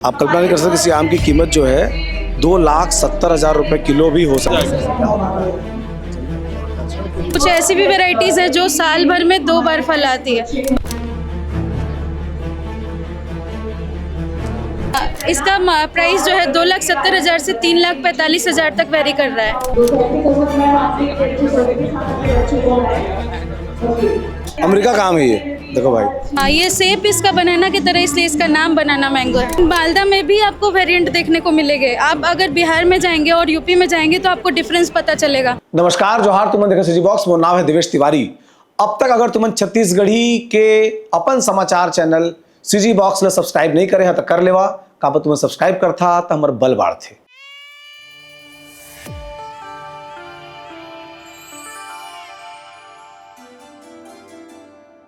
आप कल्पना नहीं कर सकते किसी आम की कीमत जो है 2,70,000 रुपए किलो भी हो सकती है। कुछ ऐसी भी वैरायटीज है जो साल भर में 2 बार फल आती है। इसका प्राइस जो है 2,70,000 से 3,45,000 तक वेरी कर रहा है। अमेरिका का आम है ये, देखो भाई। हाँ, ये सेब इसका बनाना की तरह, इसलिए इसका नाम बनाना मैंगो है। मालदा में भी आपको वेरिएंट देखने को मिलेंगे। आप अगर बिहार में जाएंगे और यूपी में जाएंगे तो आपको डिफरेंस पता चलेगा। नमस्कार, जोहार। तुमने देखा सीजी बॉक्स। मेरा नाम है दिवेश तिवारी। अब तक अगर तुमने छत्तीसगढ़ी के अपन समाचार चैनल सीजी बॉक्स ला सब्सक्राइब नहीं करे हैं तो कर लेवा। का तुम्हें सब्सक्राइब करता तो हमारे बल बाढ़ थे।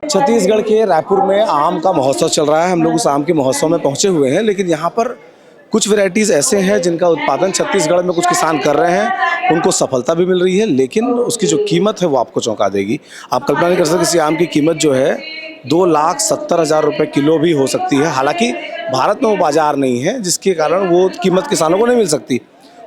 छत्तीसगढ़ के रायपुर में आम का महोत्सव चल रहा है। हम लोग उस आम के महोत्सव में पहुंचे हुए हैं, लेकिन यहाँ पर कुछ वैरायटीज ऐसे हैं जिनका उत्पादन छत्तीसगढ़ में कुछ किसान कर रहे हैं, उनको सफलता भी मिल रही है, लेकिन उसकी जो कीमत है वो आपको चौंका देगी। आप कल्पना नहीं कर सकते किसी आम की कीमत जो है 2,70,000 रुपए किलो भी हो सकती है। हालांकि भारत में वो बाजार नहीं है, जिसके कारण वो कीमत किसानों को नहीं मिल सकती।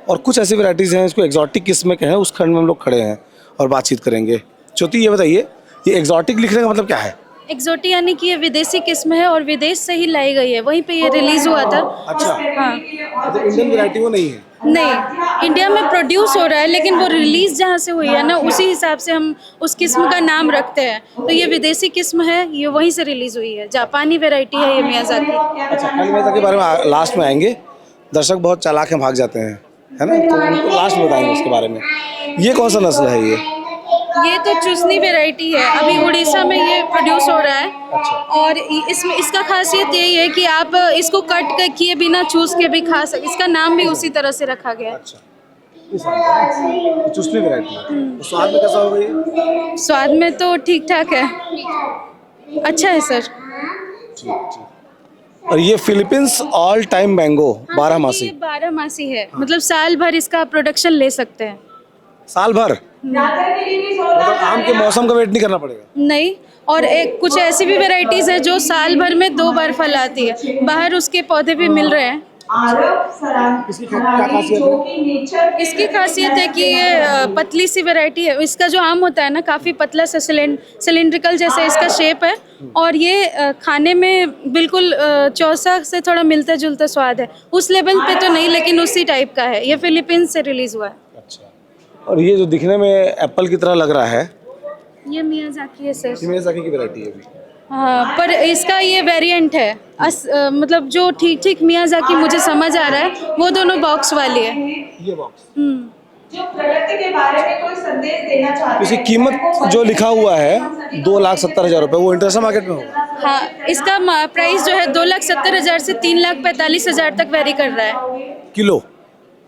और कुछ ऐसी वैरायटीज हैं, इसको एग्जॉटिक किस्म में कहें, उस खंड में हम लोग खड़े हैं और बातचीत करेंगे। ज्योति, ये बताइए, ये एग्जॉटिक लिखने का मतलब क्या है? एक्सोटिक यानी कि ये विदेशी किस्म है और विदेश से ही लाई गई है, वहीं पे ये रिलीज हुआ था। अच्छा। हाँ, तो इंडियन वैरायटी वो नहीं है? नहीं, इंडिया में प्रोड्यूस हो रहा है, लेकिन वो रिलीज जहाँ से हुई है ना, उसी हिसाब से हम उस किस्म का नाम रखते हैं। तो ये विदेशी किस्म है, ये वहीं से रिलीज हुई है। जापानी वैरायटी है ये मियाज़ाकी। अच्छा, कल मियाज़ाकी के बारे में लास्ट में आएंगे। दर्शक बहुत चालाक हैं, भाग जाते हैं, है ना, तो उनको लास्ट में बताएंगे उसके बारे में। ये कौन सा नस्ल है ये तो चुसनी वैरायटी है, अभी उड़ीसा में ये प्रोड्यूस हो रहा है। अच्छा। और इसमें इसका खासियत यही है कि आप इसको कट कर किए बिना चूस के भी खा सकते। इसका नाम भी उसी तरह से रखा गया है। अच्छा, चुस्नी वैरायटी है। स्वाद में कैसा होगा ये? स्वाद में तो ठीक ठाक है, अच्छा है सर। ठीक। और ये फिलीपींस ऑल टाइम मैंगो 12 मासी। 12 मासी है, मतलब साल भर इसका प्रोडक्शन ले सकते हैं। साल भर? मतलब आम के मौसम का वेट नहीं करना पड़ेगा? नहीं, और एक कुछ ऐसी भी वैरायटीज है जो साल भर में 2 बार फल आती है। बाहर उसके पौधे भी मिल रहे हैं। इसकी क्या खासियत है? इसकी खासियत है कि ये पतली सी वैरायटी है। इसका जो आम होता है ना, काफ़ी पतला सा सिलेंड्रिकल जैसे इसका शेप है, और ये खाने में बिल्कुल चौसा से थोड़ा मिलता जुलता स्वाद है। उस लेवल पे तो नहीं, लेकिन उसी टाइप का है। ये फिलीपींस से रिलीज हुआ है। अच्छा। और ये जो दिखने में एप्पल की तरह लग रहा है, ये मियाज़ाकी है सर। मियाज़ाकी की वैरायटी है भी। हाँ, पर इसका ये वेरिएंट है। मतलब जो ठीक ठीक मियाज़ाकी मुझे समझ आ रहा है, वो दोनों बॉक्स वाली है। ये बॉक्स जो प्रगति के बारे में कोई संदेश देना चाहते हैं। इसकी कीमत जो लिखा हुआ है 2,70,000 रुपए, वो इंटरनेशनल मार्केट में होगा? हाँ, इसका प्राइस जो है 2,70,000 से 3,45,0000 तक वेरी कर रहा है। किलो?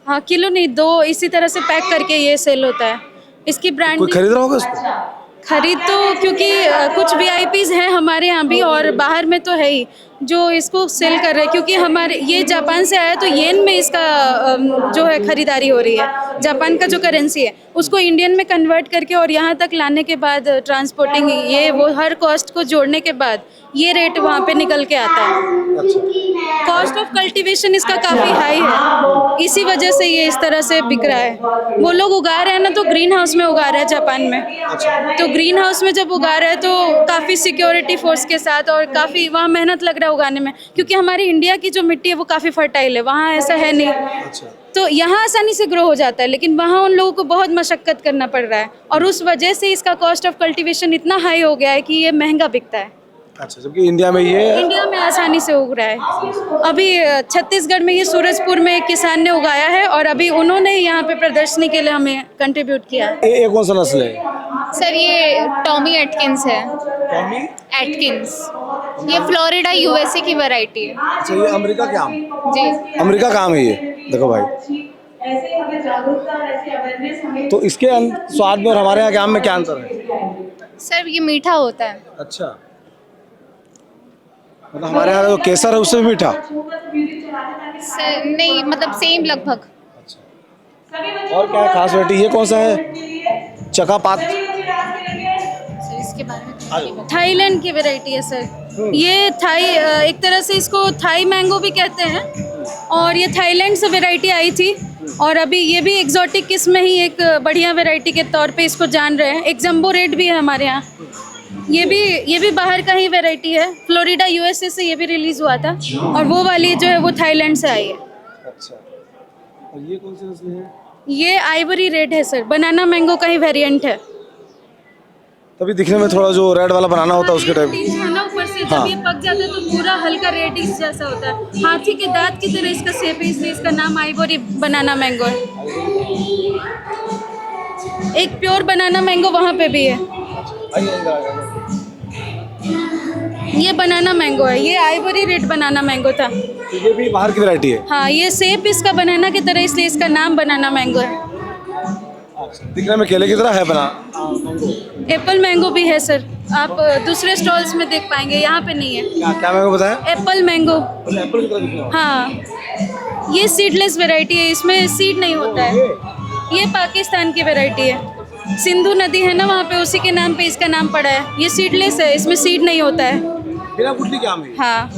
हाँ, किलो नहीं, 2 इसी तरह से पैक करके ये सेल होता है। इसकी ब्रांड कोई खरीद रहा होगा इसको? खरीद तो, क्योंकि कुछ वीआईपीज हैं हमारे यहाँ भी और बाहर में तो है ही जो इसको सेल कर रहे हैं, क्योंकि हमारे ये जापान से आया तो येन में इसका जो है खरीदारी हो रही है। जापान का जो करेंसी है उसको इंडियन में कन्वर्ट करके और यहाँ तक लाने के बाद ट्रांसपोर्टिंग, ये वो हर कॉस्ट को जोड़ने के बाद ये रेट वहाँ पे निकल के आता है। कॉस्ट ऑफ कल्टीवेशन इसका काफ़ी हाई है, इसी वजह से ये इस तरह से बिक रहा है। वो लोग उगा रहे हैं ना, तो ग्रीन हाउस में उगा रहे हैं जापान में। तो ग्रीन हाउस में जब उगा रहे हैं तो काफ़ी सिक्योरिटी फोर्स के साथ, और काफ़ी वहाँ मेहनत लग रहा है उगाने में, क्योंकि हमारी इंडिया की जो मिट्टी है वो काफ़ी फर्टाइल है, वहाँ ऐसा है नहीं। तो यहाँ आसानी से ग्रो हो जाता है, लेकिन वहाँ उन लोगों को बहुत मशक्कत करना पड़ रहा है, और उस वजह से इसका कॉस्ट ऑफ कल्टीवेशन इतना हाई हो गया है कि ये महंगा बिकता है। अच्छा, जबकि इंडिया में आसानी से उग रहा है। अभी छत्तीसगढ़ में ये सूरजपुर में एक किसान ने उगाया है, और अभी उन्होंने यहाँ पे प्रदर्शनी के लिए हमें कंट्रीब्यूट किया। ये कौन सा नस्ल है? सर ये टॉमी एटकिंस है। टॉमी एटकिंस, ये फ्लोरिडा यूएसए की वैरायटी है। अच्छा, ये अमेरिका के आम? जी, अमेरिका का आम है ये, देखो भाई। ऐसे हमें जागरूकता और ऐसे अवेयरनेस हमें। तो इसके स्वाद में और हमारे यहाँ के आम में क्या अंतर है? सर ये मीठा होता है। अच्छा, मतलब हमारे यहाँ जो केसर है उससे भी मीठा? सर नहीं, मतलब सेम लगभग। और क्या है खास वैरायटी? ये कौन सा है? चकापात? सर इसके बारे में थाईलैंड की वैरायटी है सर। ये थाई, एक तरह से इसको थाई मैंगो भी कहते हैं। और ये थाईलैंड से वैरायटी आई थी और अभी ये भी एग्जॉटिक किस्म में ही एक बढ़िया वैरायटी के तौर पे इसको जान रहे हैं। एक जंबो रेड भी है हमारे यहाँ। ये भी बाहर का ही वैरायटी है। फ्लोरिडा यूएसए से ये भी रिलीज़ हुआ था और वो वाली जो है वो थाईलैंड से आई है। अच्छा, और ये कौन सी नस्ल है? ये आइवरी रेड है सर, बनाना मैंगो का ही वेरिएंट है। तभी दिखने में थोड़ा जो रेड वाला बनाना होता है उसके टाइप। खाना ऊपर से जब ये पक जाता है तो पूरा हल्का रेडिश जैसा होता है। हाथी के दांत की तरह इसका शेप है, इसलिए इसका नाम आइवरी बनाना मैंगो है। एक प्योर बनाना मैंगो वहाँ पे भी है। ये बनाना मैंगो है, ये आइवरी रेड बनाना मैंगो था। तो ये भी बाहर की वैरायटी है। हाँ, ये शेप इसका बनाना की तरह, इसलिए इसका नाम बनाना मैंगो है। दिखने में केले की तरह है बना। एप्पल मैंगो भी है सर, आप दूसरे स्टॉल्स में देख पाएंगे, यहाँ पे नहीं है। क्या मैंगो बताया? Apple mango. एप्पल की तरह दिखने वाला। हाँ, ये सीडलेस वैरायटी है, इसमें सीड नहीं होता है। ये पाकिस्तान की वैरायटी है। सिंधु नदी है ना वहाँ पे, उसी के नाम पे इसका नाम पड़ा है। ये सीडलेस है, इसमें सीड नहीं होता है। बिना गुठली के आम है। हाँ,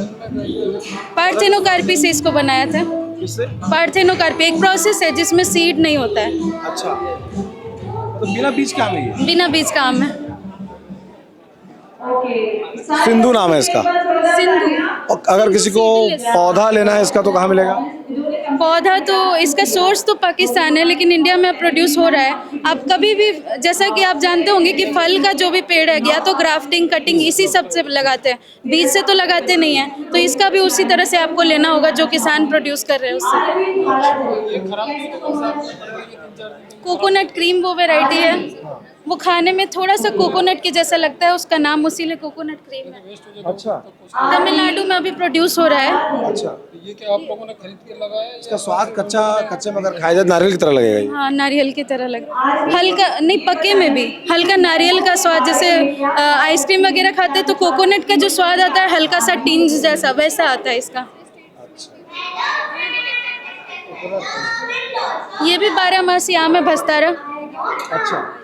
पार्थेनोकार्पी से इसको बनाया था। किससे? पार्थेनोकार्पी एक प्रोसेस है जिसमें सीड नहीं होता है। अच्छा, तो बिना बीज के आम है ये? बिना बीज का आम है। सिंधु नाम है इसका। सिंधु। और अगर किसी को पौधा लेना है इसका तो कहाँ मिलेगा? पौधा तो इसका सोर्स तो पाकिस्तान है, लेकिन इंडिया में प्रोड्यूस हो रहा है। आप कभी भी, जैसा कि आप जानते होंगे कि फल का जो भी पेड़ है, या तो ग्राफ्टिंग कटिंग इसी सब से लगाते हैं, बीज से तो लगाते नहीं हैं। तो इसका भी उसी तरह से आपको लेना होगा जो किसान प्रोड्यूस कर रहे हैं उससे। कोकोनट क्रीम वो वैरायटी है, वो खाने में थोड़ा सा कोकोनट के जैसा लगता है, उसका नाम उसीलिए कोकोनट क्रीम है। अच्छा, तमिलनाडु में अभी प्रोड्यूस हो रहा है। अच्छा, ये क्या आप लोगों ने खरीद के लगाया? इसका स्वाद कच्चे में अगर खाया जाए नारियल की तरह लगेगा ये। हाँ, नारियल की तरह लगा, हल्का नहीं, पके में भी हल्का नारियल का स्वाद। जैसे आइसक्रीम वगैरह खाते हैं तो कोकोनट का जो स्वाद आता है हल्का सा टिंज जैसा, वैसा आता है इसका। ये भी 12 आम है, भस्तारा। अच्छा,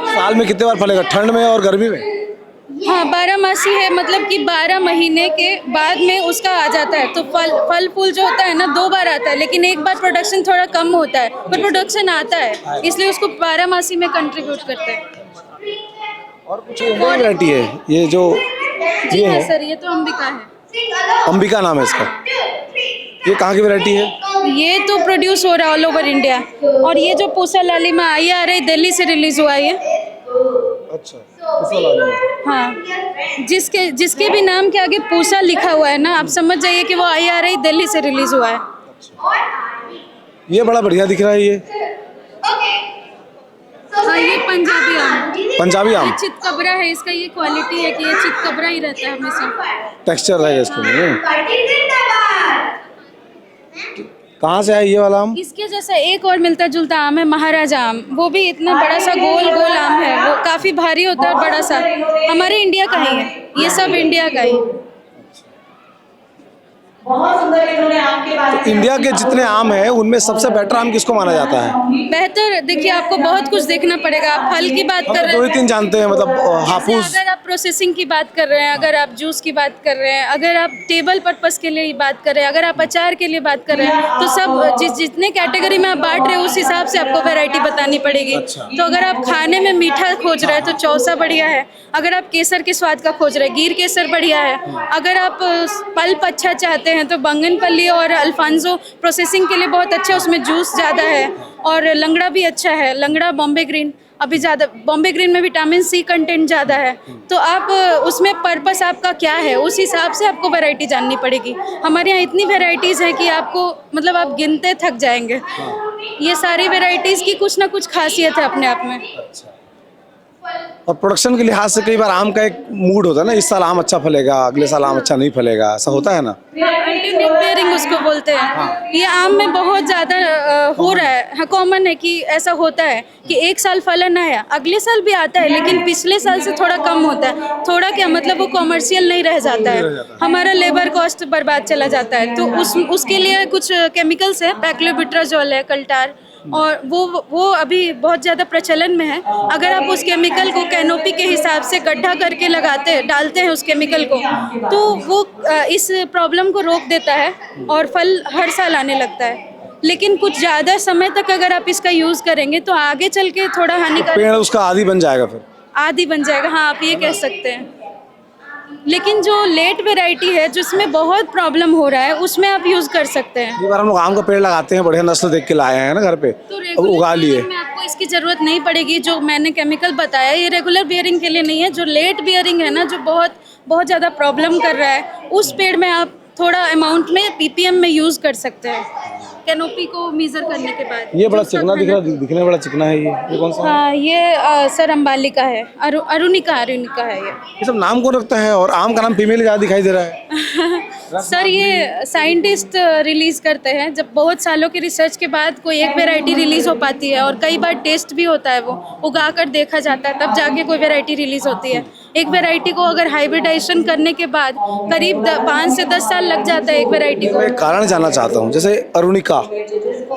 साल में कितने बार फलेगा? ठंड में और गर्मी में? हाँ, 12 है, मतलब कि 12 महीने के बाद में उसका आ जाता है। तो फल फूल जो होता है ना 2 बार आता है, लेकिन एक बार प्रोडक्शन थोड़ा कम होता है, पर प्रोडक्शन आता है, इसलिए उसको 12 में कंट्रीब्यूट करते हैं। और कुछ वैरायटी है ये जो जी ये हाँ है? सर, ये तो अंबिका है। अंबिका नाम है इसका। ये कहाँ की वैरायटी है? ये तो प्रोड्यूस हो रहा है ऑल ओवर इंडिया। और ये जो पूसा लालिमा आई आ रही, दिल्ली से रिलीज हुआ है ये। अच्छा, पूसा लालिमा। हाँ, जिसके भी नाम के आगे पूसा लिखा हुआ है ना, आप समझ जाइए कि वो आई आ रही दिल्ली से रिलीज हुआ है। ये बड़ा बढ़िया दिख रहा है ये। हाँ, ये पंजाबी आम। पंजाबी आम। ये चितकबरा है, इसका ये क्वालिटी है कि ये चितकबरा ही रहता है हमेशा। टेक्सचर रहेगा इसके में। कहाँ से है ये वाला आम? इसके जैसा एक और मिलता जुलता आम है, महाराजा आम। वो भी इतना बड़ा सा गोल गोल आम है, वो काफी भारी होता है, बड़ा सा। हमारे इंडिया का ही है, ये सब इंडिया का ही। बहुत सुंदर इन्होंने आम के बारे में। इंडिया के जितने आम हैं उनमें सबसे बेटर आम किसको माना जाता है? बेहतर देखिए, आपको बहुत कुछ देखना पड़ेगा। आप फल की बात हम कर तो 2 ही रहे 3 जानते हैं, मतलब हैं, हापुस। अगर आप प्रोसेसिंग की बात कर रहे हैं, अगर आप जूस की बात कर रहे हैं, अगर आप टेबल पर्पस के लिए बात कर रहे हैं, अगर आप अचार के लिए बात कर रहे हैं, तो सब जितने कैटेगरी में आप बांट रहे हैं उस हिसाब से आपको वैरायटी बतानी पड़ेगी। अच्छा। तो अगर आप खाने में मीठा खोज रहे हैं तो चौसा बढ़िया है। अगर आप केसर के स्वाद का खोज रहे हैं, गिर केसर बढ़िया है। अगर आप पल्प अच्छा चाहते हैं तो बंगनपल्ली और अल्फांसो प्रोसेसिंग के लिए बहुत अच्छा है, उसमें जूस ज़्यादा है। और लंगड़ा भी अच्छा है, लंगड़ा बॉम्बे ग्रीन अभी ज़्यादा, बॉम्बे ग्रीन में विटामिन सी कंटेंट ज़्यादा है। तो आप उसमें पर्पस आपका क्या है, उस हिसाब से आपको वैरायटी जाननी पड़ेगी। हमारे यहाँ इतनी वैरायटीज़ हैं कि आपको, मतलब आप गिनते थक जाएंगे। ये सारी वैरायटीज़ की कुछ ना कुछ खासियत है अपने आप में। और प्रोडक्शन के लिहाज से कई बार आम का एक मूड होता है ना, इस साल आम अच्छा फलेगा, अगले साल आम अच्छा नहीं फलेगा, ऐसा होता है ना? अल्टरनेट पेयरिंग उसको बोलते हैं। ये आम में बहुत ज़्यादा हो रहा है। हाँ, कॉमन है कि ऐसा होता है कि एक साल फलन आया, अगले साल भी आता है, लेकिन पिछले साल से थोड़ा कम होता है। थोड़ा क्या मतलब, वो कॉमर्शियल नहीं रह जाता है, हमारा लेबर कॉस्ट बर्बाद चला जाता है। तो उसके लिए कुछ केमिकल्स है, पैक्लोबिट्राजोल है, कल्टार, और वो अभी बहुत ज़्यादा प्रचलन में है। अगर आप उस केमिकल को कैनोपी के हिसाब से गड्ढा करके डालते हैं उस केमिकल को, तो वो इस प्रॉब्लम प्रॉब्लम को रोक देता है और फल हर साल आने लगता है। लेकिन कुछ ज़्यादा समय तक अगर आप इसका यूज़ करेंगे तो आगे चल के थोड़ा हानिकारक, पेड़ उसका आदी बन जाएगा फिर। आदी बन जाएगा, हाँ आप ये कह सकते हैं। लेकिन जो लेट वैरायटी है जिसमें बहुत प्रॉब्लम हो रहा है उसमें आप यूज़ कर सकते हैं। कई बार हम लोग आम का पेड़ लगाते हैं, बढ़िया नस्ल देख के लाए हैं ना घर पे, तो अब रेगुलर उगा लिए। में आपको इसकी ज़रूरत नहीं पड़ेगी। जो मैंने केमिकल बताया ये रेगुलर बियरिंग के लिए नहीं है। जो लेट बियरिंग है ना, जो बहुत बहुत ज़्यादा प्रॉब्लम कर रहा है, उस पेड़ में आप थोड़ा अमाउंट में पीपीएम में यूज़ कर सकते हैं कैनोपी को मेजर करने के बाद। ये बड़ा चिकना दिख रहा, दिखने में बड़ा चिकना है। ये कौन सा? हाँ, ये सर अंबाली का है, अरुणिका है ये सब नाम कौन रखता है? और आम का नाम फीमेल ज़्यादा दिखाई दे रहा है। सर ये साइंटिस्ट रिलीज करते हैं। जब बहुत सालों की रिसर्च के बाद कोई एक वैरायटी रिलीज हो पाती है और कई बार टेस्ट भी होता है, वो उगा कर देखा जाता है, तब जाके कोई वैरायटी रिलीज होती है। एक वैरायटी को अगर हाइब्रिडाइजेशन करने के बाद करीब 5 से 10 साल लग जाता है एक वैरायटी को। मैं एक कारण जानना चाहता हूँ, जैसे अरुणिका,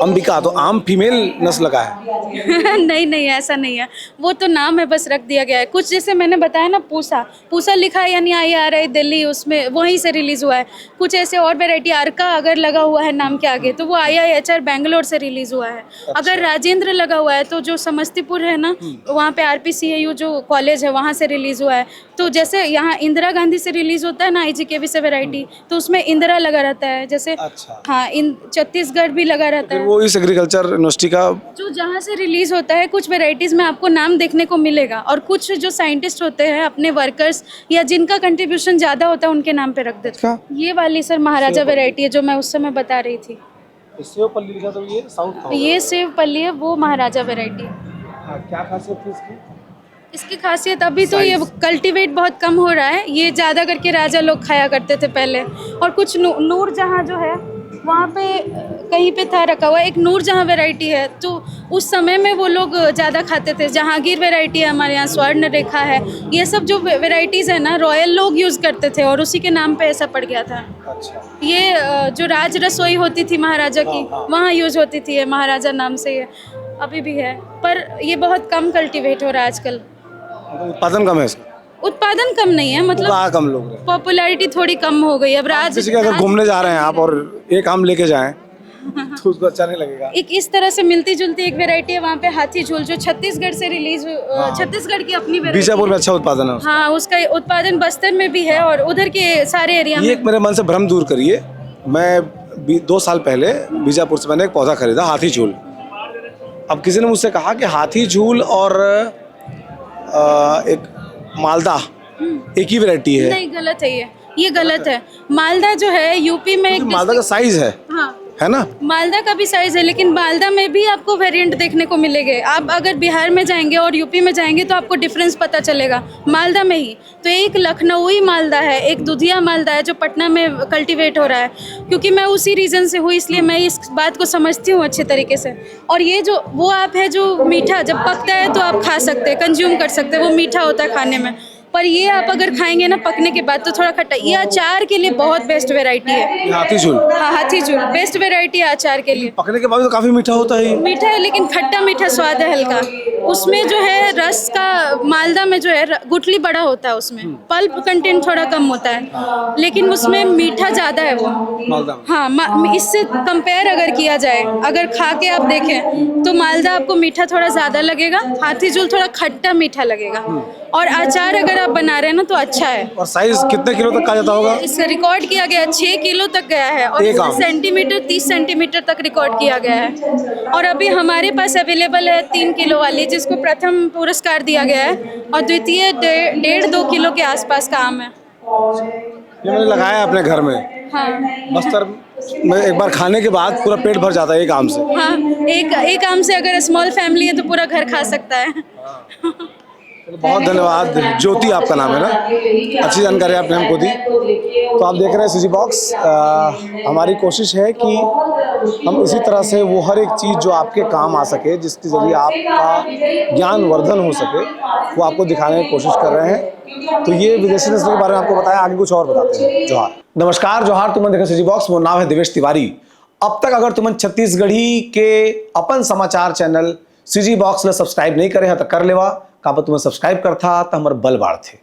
अंबिका, तो आम फीमेल नस्ल का है? नहीं ऐसा नहीं है, वो तो नाम है बस रख दिया गया है। कुछ जैसे मैंने बताया ना, पूसा लिखा है यानी IRI दिल्ली, उसमें वहीं से रिलीज हुआ है। कुछ ऐसे और वैरायटी अर्का अगर लगा हुआ है नाम के आगे तो वो IIHR बेंगलोर से रिलीज हुआ है। अगर राजेंद्र लगा हुआ है तो जो समस्तीपुर है ना, वहाँ पे RPCAU जो कॉलेज है वहाँ से रिलीज हुआ है। तो जैसे यहाँ इंदिरा गांधी से रिलीज होता है ना IGKV से वैरायटी, तो उसमें इंदिरा लगा रहता है जैसे। अच्छा। हाँ, छत्तीसगढ़ भी लगा रहता है। वो इस एग्रीकल्चर यूनिवर्सिटी का जो जहाँ से रिलीज होता है, कुछ वेराइटीज में आपको नाम देखने को मिलेगा और कुछ जो साइंटिस्ट होते हैं अपने वर्कर्स या जिनका कंट्रीब्यूशन ज़्यादा होता है उनके नाम पे रख देते हैं। ये वाली सर महाराजा वैरायटी है जो मैं उस समय बता रही थी। सेवपल्ली लिखा, तो ये साउथ का होगा। ये सेवपल्ली है, वो महाराजा वैरायटी है। क्या खासियत थी इसकी? इसकी खासियत अभी तो ये कल्टीवेट बहुत कम हो रहा है। ये ज़्यादा करके राजा लोग खाया करते थे पहले। और कुछ नूरजहाँ जो है वहाँ पे कहीं पे था रखा हुआ, एक नूरजहाँ वैरायटी है, तो उस समय में वो लोग ज़्यादा खाते थे। जहांगीर वैरायटी है हमारे यहाँ, स्वर्ण रेखा है, ये सब जो वैरायटीज़ है ना रॉयल लोग यूज़ करते थे और उसी के नाम पे ऐसा पड़ गया था। अच्छा। ये जो राज रसोई होती थी महाराजा की, वहाँ यूज़ होती थी, ये महाराजा नाम से ये अभी भी है, पर ये बहुत कम कल्टीवेट हो रहा है आजकल। उत्पादन कम है इसका? उत्पादन कम नहीं है, मतलब कम लोग हैं। पॉपुलैरिटी थोड़ी कम हो गई। अब जैसे कि अगर घूमने जा रहे हैं आप और एक आम लेके जाएं तो उसको अच्छा नहीं लगेगा। एक इस तरह से मिलती जुलती एक वैरायटी है वहाँ पे, हाथी झूल, जो छत्तीसगढ़ से रिलीज, छत्तीसगढ़ की अपनी वैरायटी। बीजापुर में अच्छा उत्पादन है उसका। हाँ, उसका उत्पादन बस्तर में भी है और उधर के सारे एरिया ये में। एक मेरे मन से भ्रम दूर करिए। मैं 2 साल पहले बीजापुर से मैंने एक पौधा खरीदा, हाथी झूल। अब किसी ने मुझसे कहा कि हाथी झूल और एक मालदा एक ही वैरायटी है। नहीं, गलत है ये गलत है। मालदा जो है यूपी में एक मालदा का साइज है, हाँ है ना? मालदा का भी साइज है, लेकिन मालदा में भी आपको वेरिएंट देखने को मिलेंगे। आप अगर बिहार में जाएंगे और यूपी में जाएंगे तो आपको डिफरेंस पता चलेगा मालदा में ही। तो एक लखनऊई मालदा है, एक दुधिया मालदा है जो पटना में कल्टीवेट हो रहा है। क्योंकि मैं उसी रीजन से हूँ, इसलिए मैं इस बात को समझती हूँ अच्छे तरीके से। और ये जो वो आप है जो मीठा जब पकता है तो आप खा सकते हैं, कंज्यूम कर सकते हैं, वो मीठा होता है खाने में। पर ये आप अगर खाएंगे ना पकने के बाद तो थोड़ा खट्टा। ये अचार के लिए बहुत बेस्ट वैरायटी है, हाथी झूल। हाँ, हाथी झूल बेस्ट वैरायटी है अचार के लिए। पकने के बाद तो काफी मीठा होता है ये। मीठा है लेकिन खट्टा मीठा स्वाद है हल्का। उसमें जो है रस का, मालदा में जो है गुठली बड़ा होता है, उसमें पल्प कंटेंट थोड़ा कम होता है, लेकिन उसमें मीठा ज़्यादा है वो मालदा। हाँ, इससे कंपेयर अगर किया जाए, अगर खा के आप देखें तो मालदा आपको मीठा थोड़ा ज़्यादा लगेगा, हाथी झूल थोड़ा खट्टा मीठा लगेगा। और अचार अगर आप बना रहे हैं ना तो अच्छा है। और साइज कितने किलो तक का जाता होगा? इसका रिकॉर्ड किया गया 6 किलो तक गया है और 30 सेंटीमीटर तक रिकॉर्ड किया गया है। और अभी हमारे पास अवेलेबल है 3 किलो वाली, जिसको प्रथम पुरस्कार दिया गया है, और द्वितीय 1.5-2 किलो के आसपास का आम है। ये मैंने लगाया अपने घर में। हाँ बस्तर में एक बार खाने के बाद पूरा पेट भर जाता है एक आम से। हाँ, एक आम से अगर स्मॉल फैमिली है तो पूरा घर खा सकता है। बहुत धन्यवाद। ज्योति आपका नाम है ना? अच्छी जानकारी आपने हमको दी। तो आप देख रहे हैं सीजी बॉक्स। हमारी कोशिश है कि हम इसी तरह से वो हर एक चीज़ जो आपके काम आ सके, जिसके जरिए आपका ज्ञान वर्धन हो सके, वो आपको दिखाने की कोशिश कर रहे हैं। तो ये विदेशी नस्ल के बारे में आपको बताया, आगे कुछ और बताते हैं। जोहार, नमस्कार, जोहार। तुमने देखा सीजी बॉक्स, वो नाम है दिवेश तिवारी। अब तक अगर तुमने छत्तीसगढ़ी के अपन समाचार चैनल सीजी बॉक्स सब्सक्राइब नहीं करे हैं तो कर लेवा। का तुम्हें सब्सक्राइब करता तो हमारे बल बाढ़ थे।